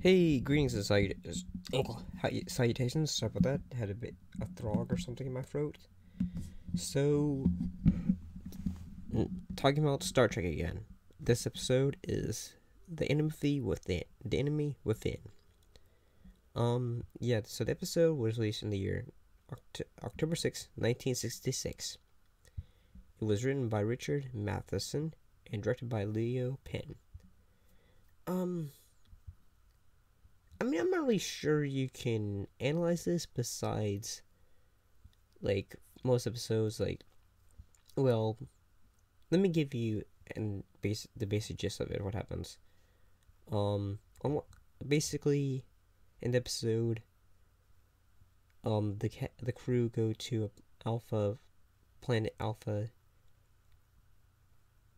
Hey, greetings and salutations. Sorry about that. Had a bit of throg or something in my throat. So, talking about Star Trek again. This episode is the enemy within. The enemy within. Yeah. So the episode was released in the year October 6th, 1966. It was written by Richard Matheson and directed by Leo Penn. Um, I'm not really sure you can analyze this besides, like, most episodes, like, well, let me give you the basic gist of it, what happens. Um, basically, in the episode, the crew go to planet Alpha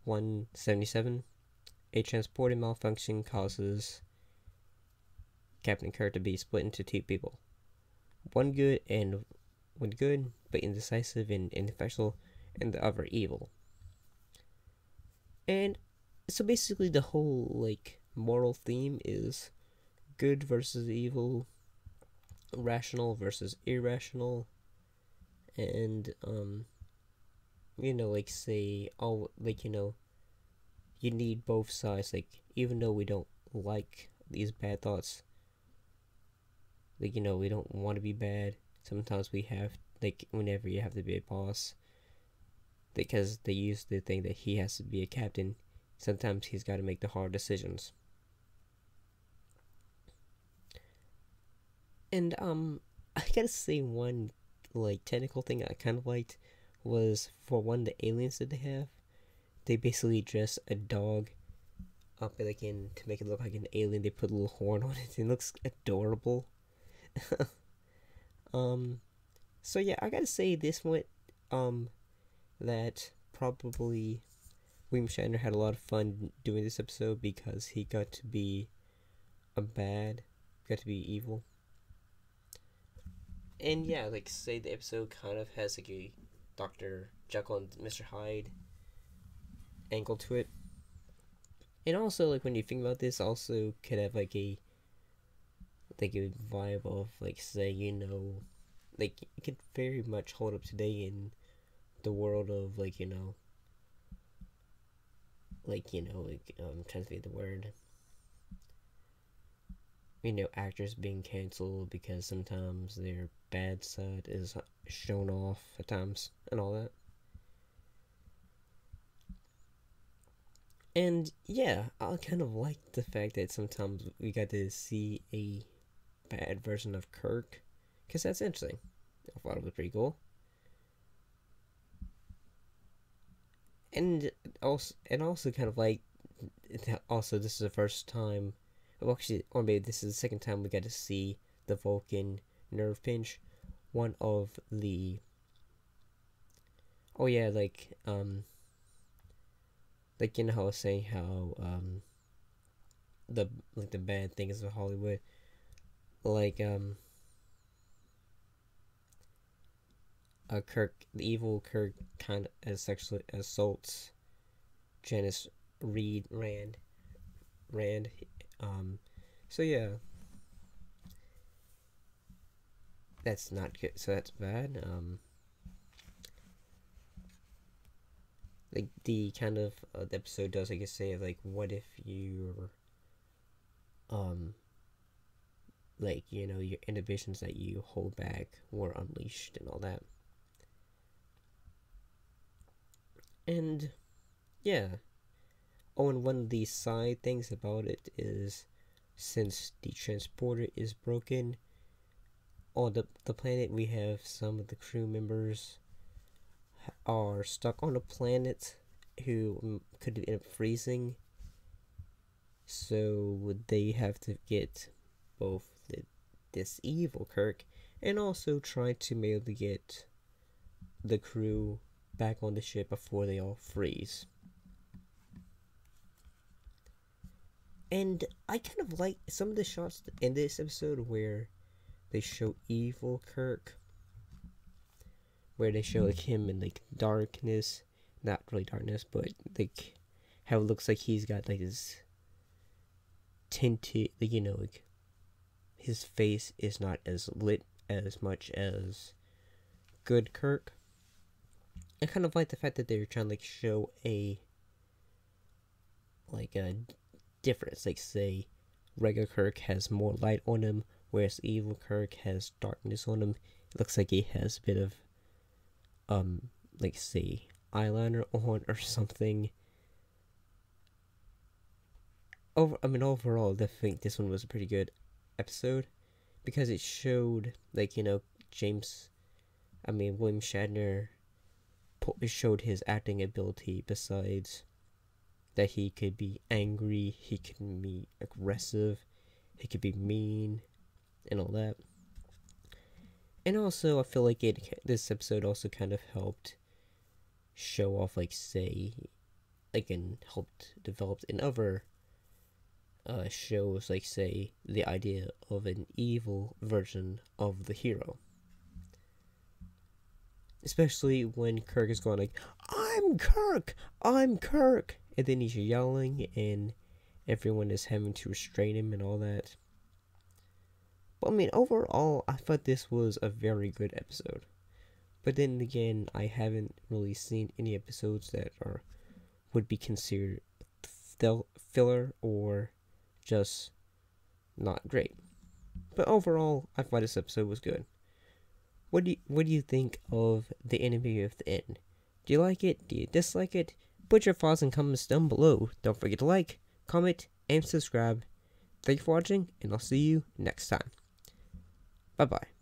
177. A transporter malfunction causes Captain Kirk to be split into two people. One good but indecisive and ineffectual, and the other evil. And so basically the whole, like, moral theme is good versus evil, rational versus irrational, and like, say, all, like, you need both sides, like, even though we don't like these bad thoughts, like, we don't want to be bad. Sometimes we have, like, whenever you have to be a boss, because they used to think that he has to be a captain, sometimes he's got to make the hard decisions. And I gotta say, one, like, technical thing I kind of liked was, for one, the aliens that they have. They basically dress a dog up, like, in, to make it look like an alien. They put a little horn on it. It looks adorable. So yeah, I gotta say this one, that probably William Shatner had a lot of fun doing this episode because he got to be got to be evil. And yeah, like, say the episode kind of has like a Dr. Jekyll and Mr. Hyde angle to it. And also, like, when you think about this, also could have like a vibe of, like, say, like, it could very much hold up today in the world of, like, I'm trying to think of the word, actors being canceled because sometimes their bad side is shown off at times and all that. And yeah, I kind of like the fact that sometimes we got to see a bad version of Kirk, because that's interesting. I thought it was pretty cool. And also kind of like, also, this is the first time, well, actually, or maybe this is the second time we got to see the Vulcan nerve pinch. One of the, oh yeah, like, how I was saying how the bad things of Hollywood, like, the evil Kirk kind of as sexually assaults Janice Rand. Um, so yeah, that's not good. So that's bad. Like, the kind of the episode does, I guess, say, like, what if your like, your inhibitions that you hold back were unleashed and all that. And yeah. Oh, and one of the side things about it is, since the transporter is broken on the planet, we have some of the crew members are stuck on a planet who could end up freezing. So they have to get both this evil Kirk and also try to maybe get the crew back on the ship before they all freeze. And I kind of like some of the shots in this episode where they show evil Kirk, where they show, like, him in, like, darkness, not really darkness, but, like, how it looks like he's got, like, this tinted, like, like, his face is not as lit as much as good Kirk. I kind of like the fact that they're trying to like show a difference. Like, say regular Kirk has more light on him, whereas evil Kirk has darkness on him. It looks like he has a bit of like, say, eyeliner on or something. Overall, I think this one was a pretty good episode because it showed, like, William Shatner showed his acting ability. Besides that, he could be angry, he could be aggressive, he could be mean, and all that. And also, I feel like this episode also kind of helped show off, like, say, like, and helped develop in other shows, like, say, the idea of an evil version of the hero. Especially when Kirk is going like, I'm Kirk! I'm Kirk! And then he's yelling and everyone is having to restrain him and all that. But overall, I thought this was a very good episode. But then again, I haven't really seen any episodes that would be considered filler or just not great. But overall, I thought this episode was good. What do you think of the Enemy of the End? Do you like it? Do you dislike it? Put your thoughts and comments down below. Don't forget to like, comment, and subscribe. Thank you for watching, and I'll see you next time. Bye-bye.